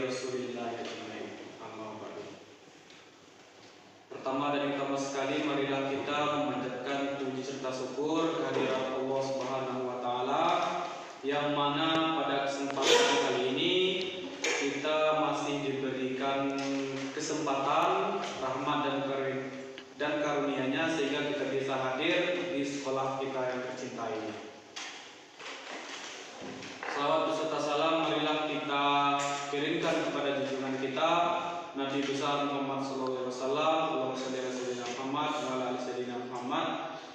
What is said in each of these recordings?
Rasulillah amma ba'du. Pertama dan utama sekali, marilah kita memanjatkan puji serta syukur kehadirat Allah Subhanahu wa taala yang mana pada kesempatan kali ini kita masih diberikan kesempatan rahmat dan karunia-Nya sehingga kita bisa hadir di sekolah kita yang tercinta ini. Salawat beserta salam marilah kita kirimkan kepada junjungan kita Nabi besar Muhammad sallallahu alaihi wasallam. Allahumma shalli ala sayyidina Muhammad wa ala ali sayyidina Muhammad.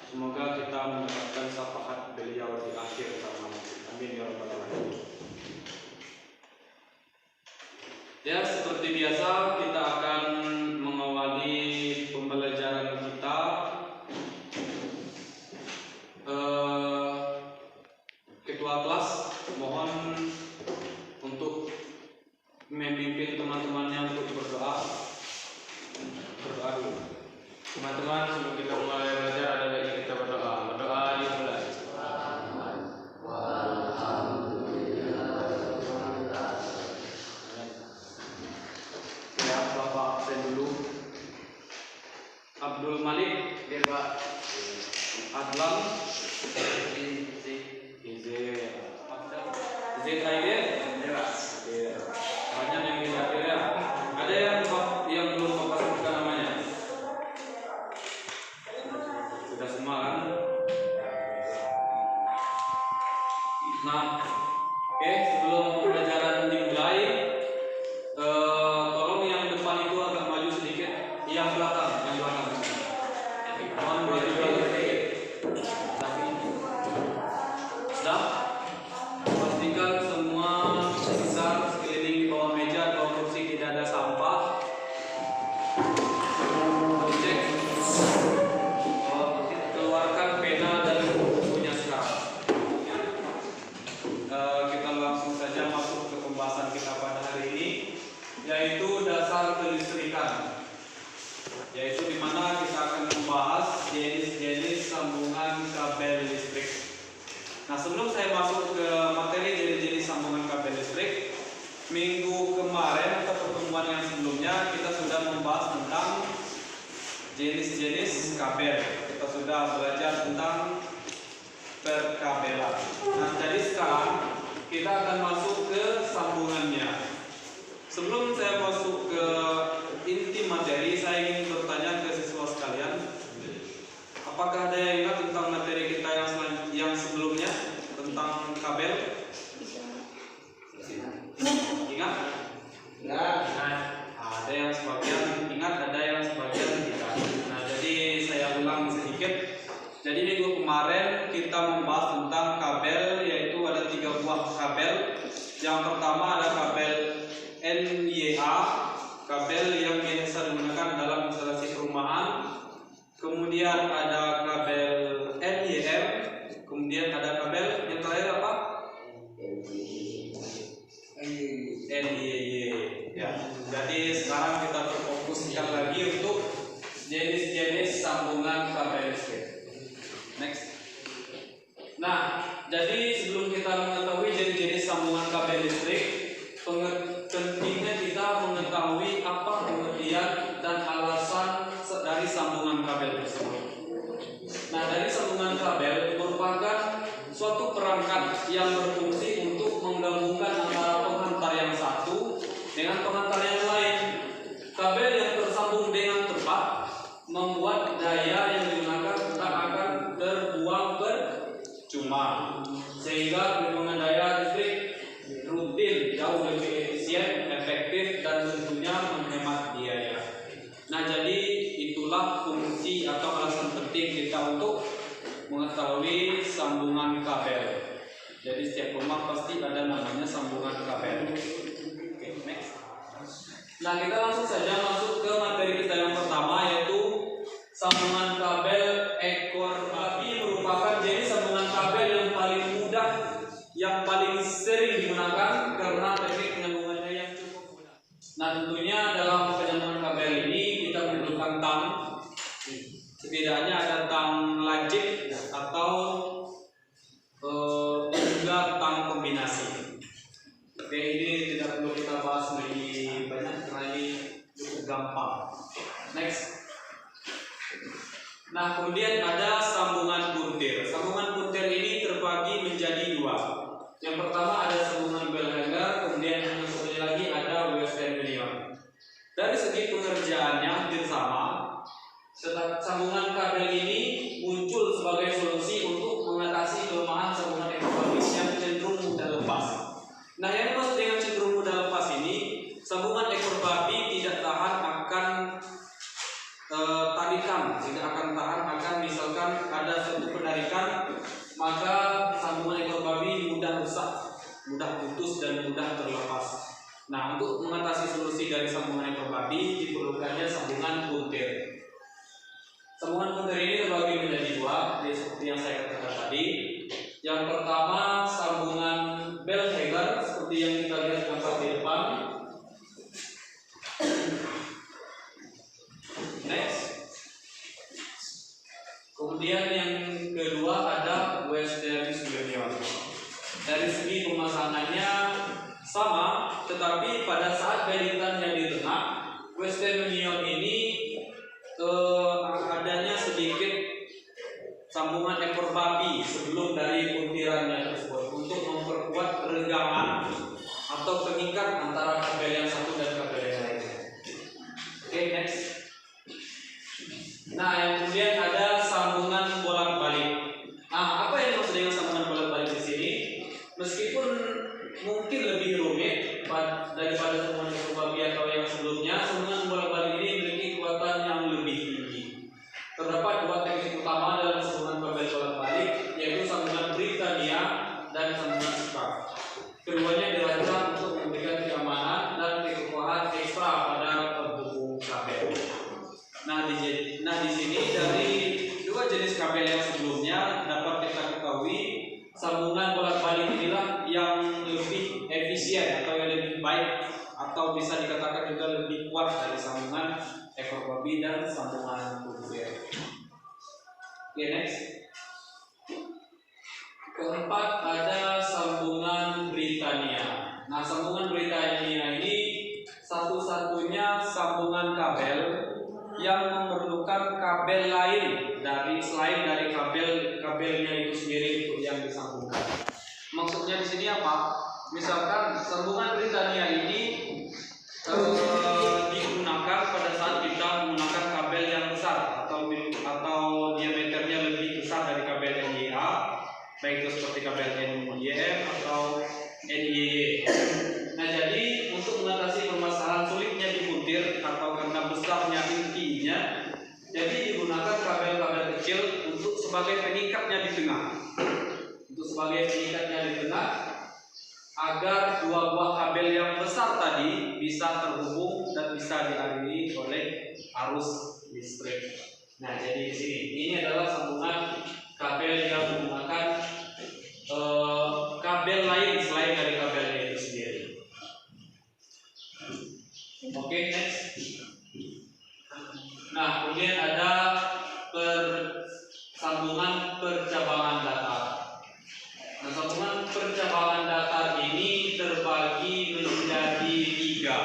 Semoga kita mendapatkan syafaat beliau di akhir zaman. Amin ya rabbal alamin. Ya, seperti biasa kita akan mengawali pembelajaran kita ketua kelas mohon untuk memimpin teman-temannya untuk berdoa dulu. Teman-teman, sebelum kita mulai belajar ada baiknya kita berdoa. Berdoa dimulai. Ya, Bapak absen dulu. Abdul Malik, Ya, Pak. Adlan, Zaid Aidil, banyak yang dihadir ya. Ada yang belum Bapak sebutkan namanya? Sudah semua kan? Nah, oke, sebelum pembelajaran dimulai, tolong yang depan itu agak maju sedikit, yang belakang. Mohon maju sedikit. Sudah? Pastikan semua sekitar sekeliling di bawah meja, di bawah kursi tidak ada sampah. Cek. Keluarkan pena dan bukunya sekarang. Kita langsung saja masuk ke pembahasan kita pada hari ini, yaitu dasar kelistrikan. Yaitu di mana kita akan membahas jenis-jenis sambungan kabel listrik. Nah, sebelum saya masuk ke materi jenis-jenis sambungan kabel listrik, minggu kemarin atau pertemuan yang sebelumnya kita sudah membahas tentang jenis-jenis kabel. Kita sudah belajar tentang perkabelan. Nah, jadi sekarang kita akan masuk ke sambungannya. Sebelum saya masuk ke inti materi, saya ingin bertanya ke siswa sekalian, apakah ada yang ingat tentang materi kita yang sebelumnya tentang kabel? Ingat? Ada yang sebagian ingat, ada yang sebagian tidak. Nah, jadi saya ulang sedikit. Jadi minggu kemarin kita membahas tentang kabel, yaitu ada 3 buah kabel. Yang pertama ada kabel NYA, kabel yang biasa digunakan dalam instalasi perumahan. Kemudian ada kabel NYM, kemudian ada kabel yang terakhir apa? NYY. Ya. Jadi sekarang kita berfokuskan lagi untuk jenis-jenis sambungan kabel listrik. Next. Nah, jadi sebelum kita mengetahui jenis-jenis sambungan kabel listrik, pentingnya kita mengetahui apa pengertian dan alasan dari sambungan kabel tersebut. Nah, dari sambungan kabel merupakan suatu perangkat yang berfungsi untuk menggabungkan antara penghantar yang satu dengan penghantar yang lain. Kabel yang tersambung dengan tepat membuat daya yang digunakan tak akan terbuang percuma, sehingga perkembangan daya listrik rutin jauh lebih efisien, efektif, dan tentunya menghemat biaya. Nah, jadi itulah fungsi atau alasan penting kita untuk mengetahui sambungan kabel. Jadi setiap rumah pasti ada namanya sambungan kabel. Oke, next. Nah, kita langsung saja masuk ke materi kita yang pertama, yaitu sambungan kabel ekor api. Merupakan jenis sambungan kabel yang paling mudah, yang paling sering digunakan karena teknik penyambungannya yang cukup mudah. Nah, tentunya dalam penyambungan kabel ini kita membutuhkan tang. Setidaknya ada tang lancip atau juga tang kombinasi. Oke, ini tidak perlu kita bahas lebih gampang. Next. Nah, kemudian ada sambungan puntir. Sambungan puntir ini terbagi menjadi dua. Yang pertama ada sambungan bell hanger, kemudian yang satunya lagi ada Western Union. Dari segi pengerjaannya hampir sama. Sambungan kabel ini muncul sebagai solusi untuk mengatasi kelemahan sambungan ekonomis yang cenderung mudah lepas. Nah, yang dimaksud dengan cenderung mudah lepas ini, sambungan ekor babi tidak tahan akan tarikan, tidak akan tahan akan misalkan ada satu penarikan, maka sambungan ekor babi mudah rusak, mudah putus dan mudah terlepas. Nah, untuk mengatasi solusi dari sambungan ekor babi diperlukannya sambungan puntir. Sambungan puntir ini terbagi menjadi dua, seperti yang saya katakan tadi. Yang pertama sambungan bell hanger seperti yang kita lihat gambar di depan. Next. Kemudian yang kedua ada Western Union. Dari segi pemasangannya sama, tetapi pada saat belitannya di tengah, Western Union ini adanya sedikit sambungan ekor babi sebelum dari puntirannya tersebut untuk memperkuat renggaman atau pengikat antara kabel yang satu dan kabel yang lain. Oke, next. Nah, yang kemudian ada sambungan bolak-balik. Nah, apa yang dimaksud dengan sambungan bolak-balik di sini? Meskipun mungkin lebih rumit daripada sambungan ekor babi atau yang sebelumnya, sambungan bolak-balik ini memiliki kekuatan yang lebih tinggi. Terdapat dua teknik utama dalam sambungan kabel bolak-balik, yaitu sambungan Britania dan sambungan Spark. Keduanya dirancang untuk memberikan keamanan dan kekokohan ekstra pada penghubung kabel. Nah, di sini dari dua jenis kabel yang sebelumnya dapat kita ketahui sambungan bolak-balik inilah yang lebih efisien atau yang lebih baik atau bisa dikatakan juga lebih kuat dari sambungan ekor babi dan sambungan puntir. Oke, next. Keempat ada sambungan Britania. Nah, sambungan Britania ini satu-satunya sambungan kabel yang memerlukan kabel lain selain dari kabelnya itu sendiri untuk yang disambungkan. Maksudnya di sini apa? Misalkan sambungan Britania ini digunakan pada saat kita menggunakan kabel yang besar atau diameternya lebih besar dari kabel NIA, baik itu seperti kabel NIM atau NIY. Nah, jadi untuk mengatasi permasalahan sulitnya di puntir atau karena besarnya intinya, jadi digunakan kabel-kabel kecil untuk sebagai pengikatnya di tengah. Untuk sebagai pengikatnya di tengah, agar dua buah kabel yang besar tadi bisa terhubung dan bisa dialiri oleh arus listrik. Nah, jadi di sini ini adalah sambungan kabel yang menggunakan kabel lain selain dari kabelnya itu sendiri. Oke, next. Nah, kemudian ada sambungan percabangan datar. Nah, sambungan percabangan datar ini terbagi menjadi tiga.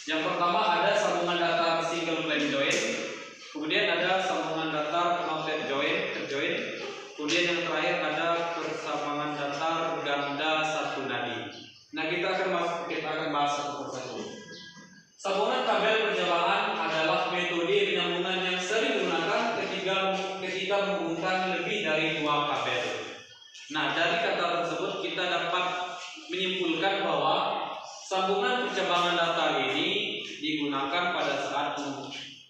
Yang pertama ada sambungan datar single plane joint, kemudian ada sambungan datar knotted joint, kemudian yang terakhir ada persambungan datar ganda satu nadi. Nah, kita akan bahas satu persatu. Sambungan kabel percabangan adalah metode penyambungan yang sering digunakan ketika menghubungkan lebih dari dua kabel. Nah, dari kata tersebut kita dapat menyimpulkan bahwa sambungan percabangan datar ini digunakan pada saat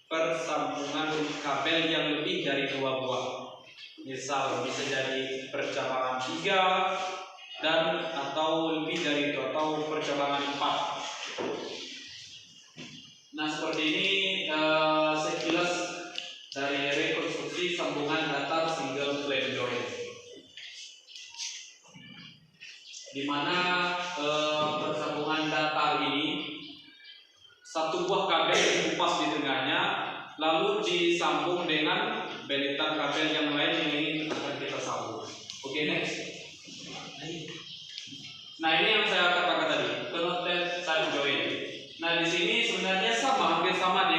persambungan kabel yang lebih dari dua buah. Misal bisa jadi percabangan 3 dan atau lebih dari itu atau percabangan 4. Nah, seperti ini sekilas dari rekonstruksi sambungan datar single plane joint, di mana persambungan datar ini satu buah kabel dikupas di tengahnya, lalu disambung dengan belitan kabel yang lain yang ini akan kita sambung. Oke, next. Nah, ini yang saya katakan tadi, knotted type joint. Nah, di sini sebenarnya hampir sama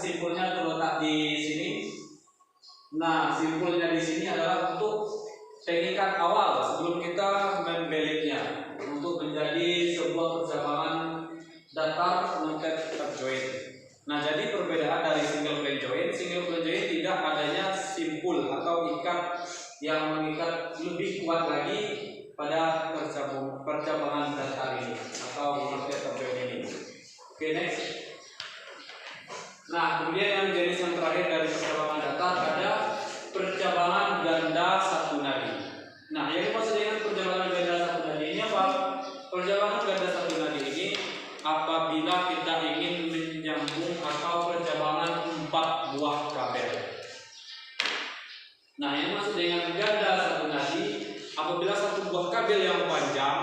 simpulnya terletak di sini. Nah, simpulnya di sini adalah untuk pengikat awal sebelum kita membeliknya untuk menjadi sebuah percabangan datar lengket terjoin. Nah, jadi perbedaan dari single plane join tidak adanya simpul atau ikat yang mengikat lebih kuat lagi pada percabangan datar ini atau lengket terjoin ini. Oke, next. Nah, kemudian yang jenis yang terakhir dari percabangan datar ada percabangan ganda satu nadi. Nah, yang dimaksud dengan percabangan ganda satu nadi ini apa? Percabangan ganda satu nadi ini apabila kita ingin menyambung atau percabangan 4 buah kabel. Nah, yang dimaksud dengan ganda satu nadi apabila satu buah kabel yang panjang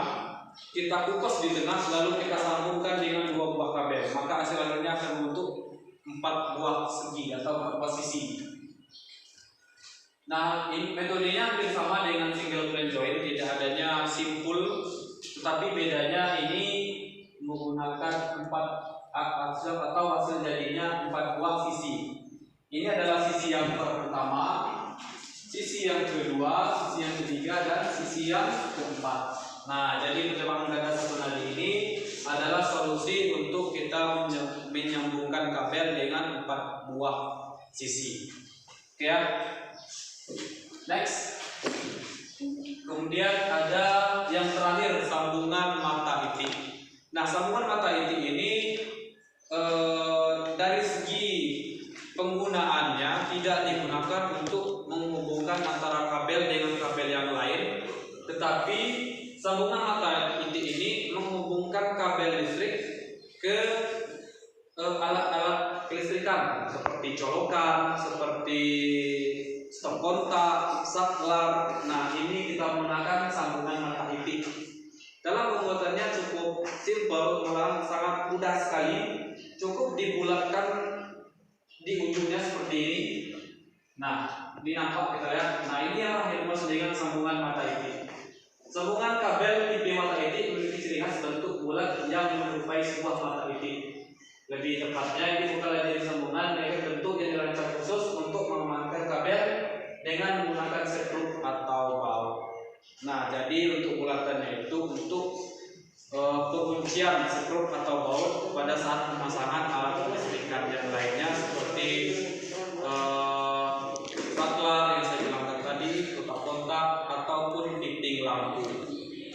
kita kupas di tengah lalu kita sambungkan dengan 2 buah kabel, maka hasil akhirnya akan membentuk 4 buah segi atau 4 buah sisi. Nah, ini metodenya hampir sama dengan single plane join, tidak adanya simpul, tetapi bedanya ini menggunakan 4 hasil atau hasil jadinya 4 buah sisi. Ini adalah sisi yang pertama, sisi yang kedua, sisi yang ketiga, dan sisi yang keempat. Nah, jadi percabangan ganda satu nadi ini adalah solusi untuk kita menyambungkan kabel dengan 4 buah sisi. Oke ya. Next. Kemudian ada yang terakhir, sambungan mata itik. Nah, sambungan mata itik ini dari segi penggunaannya tidak digunakan untuk menghubungkan antara kabel dengan kabel yang lain, tetapi sambungan mata itik ini menghubungkan kabel listrik ke alat-alat kelistrikan seperti colokan, seperti stop kontak, saklar. Nah, ini kita menggunakan sambungan mata itik. Dalam pembuatannya cukup simpel, malah sangat mudah sekali. Cukup dibulatkan di ujungnya seperti ini. Nah, ini nampak kita lihat. Nah, ini yang dimaksud dengan sambungan mata itik. Sambungan kabel tipe mata itik memiliki ciri khas bentuk bulat yang menyerupai sebuah mata itik. Lebih tepatnya, ini bukanlah jadi sambungan dengan bentuk yang dirancang khusus untuk mengamankan kabel dengan menggunakan skrup atau baut. Nah, jadi untuk bulatannya itu untuk penguncian skrup atau baut pada saat pemasangan alat kelistrikan yang lainnya seperti saklar yang saya bilang tadi, kotak kontak ataupun titik lampu.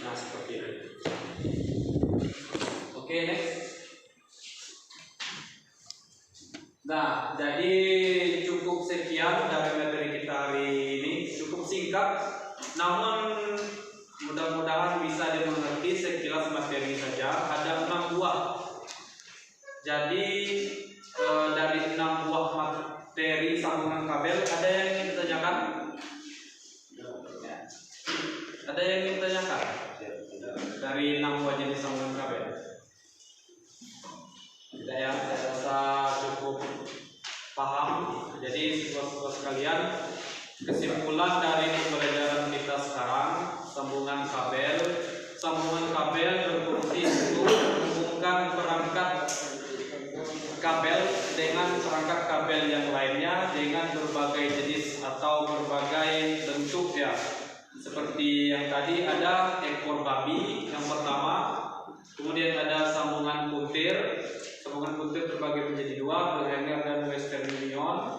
Nah, seperti itu. Oke, next. Nah, jadi cukup sekian dari materi kita hari ini, cukup singkat, namun mudah-mudahan bisa dimengerti sekilas materi saja. Ada 6 buah. Jadi dari 6 buah materi sambungan kabel, ada yang ingin ditanyakan? Ada yang ingin ditanyakan? Dari 6 buah jenis sambungan kabel. Tidak ya, saya rasa cukup paham. Jadi siswa-siswa sekalian, kesimpulan dari pembelajaran kita sekarang, sambungan kabel berfungsi untuk menghubungkan perangkat kabel dengan perangkat kabel yang lainnya dengan berbagai jenis atau berbagai bentuk ya. Seperti yang tadi ada ekor babi yang pertama, kemudian ada sambungan puntir. Sambungan puntir terbagi menjadi 2, Hanger dan Western Union.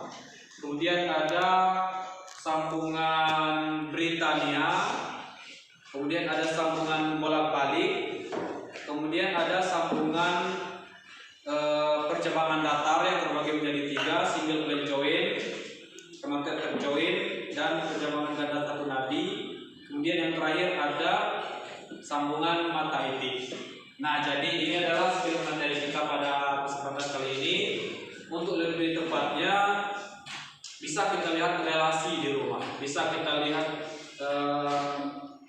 Kemudian ada sambungan Britania. Kemudian ada sambungan bolak-balik. Kemudian ada sambungan percabangan datar yang terbagi menjadi 3, single plane join, connected join, dan percabangan ganda satu nadi. Kemudian yang terakhir ada sambungan mata itik. Nah, jadi ini adalah skill materi kita pada kesempatan kali ini. Untuk lebih tepatnya, bisa kita lihat relasi di rumah, bisa kita lihat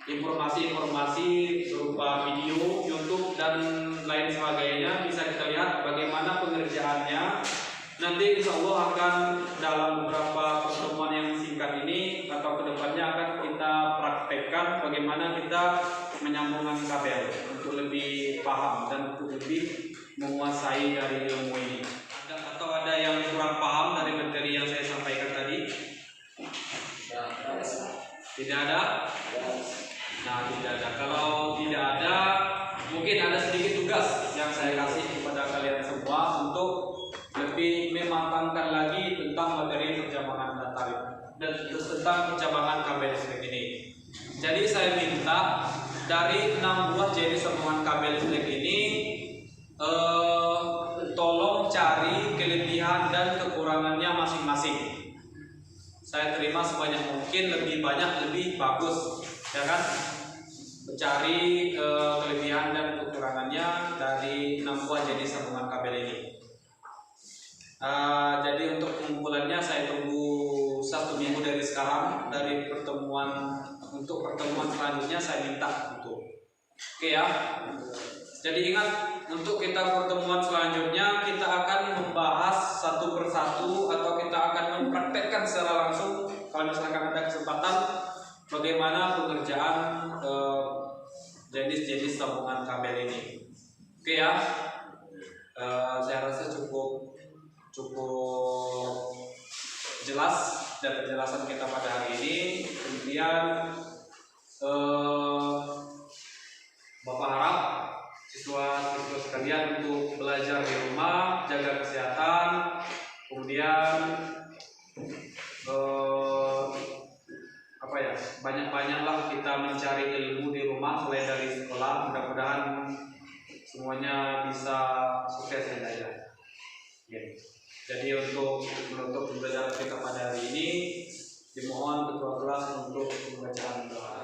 informasi-informasi berupa video, YouTube, dan lain sebagainya. Bisa kita lihat bagaimana pengerjaannya. Nanti insya Allah akan dalam beberapa pertemuan yang singkat ini atau kedepannya akan kita praktekkan bagaimana kita menyambungkan kabel untuk lebih paham dan untuk lebih menguasai dari ilmu ini. Atau ada ada yang kurang paham dari materi yang saya sampaikan tadi? Tidak ada? Nah, tidak ada. Kalau tidak ada, mungkin ada sedikit tugas yang saya kasih kepada kalian semua untuk lebih mematangkan lagi tentang materi pencabangan data dan tentang pencabangan kabel listrik ini. Jadi saya minta dari 6 buah jenis sambungan kabel listrik ini tolong cari kelebihan dan kekurangannya masing-masing. Saya terima sebanyak mungkin, lebih banyak lebih bagus, ya kan? Mencari kelebihan dan kekurangannya dari 6 buah jenis sambungan kabel ini. Jadi untuk pengumpulannya saya tunggu 1 minggu dari sekarang. Dari pertemuan, untuk pertemuan selanjutnya saya minta itu. Oke ya. Jadi ingat, untuk kita pertemuan selanjutnya kita akan membahas satu persatu atau kita akan mempraktekkan secara langsung kalau misalkan ada kesempatan bagaimana pengerjaan jenis-jenis sambungan kabel ini. Oke ya. Saya rasa cukup jelas dari penjelasan kita pada hari ini. Kemudian Bapak harap siswa-siswa sekalian untuk belajar di rumah, jaga kesehatan, kemudian banyak-banyaklah kita mencari ilmu di rumah selain dari sekolah. Mudah-mudahan semuanya bisa sukses ya. Jadi untuk menutup pembelajaran kita pada hari ini, dimohon ketua kelas untuk membacaan doa.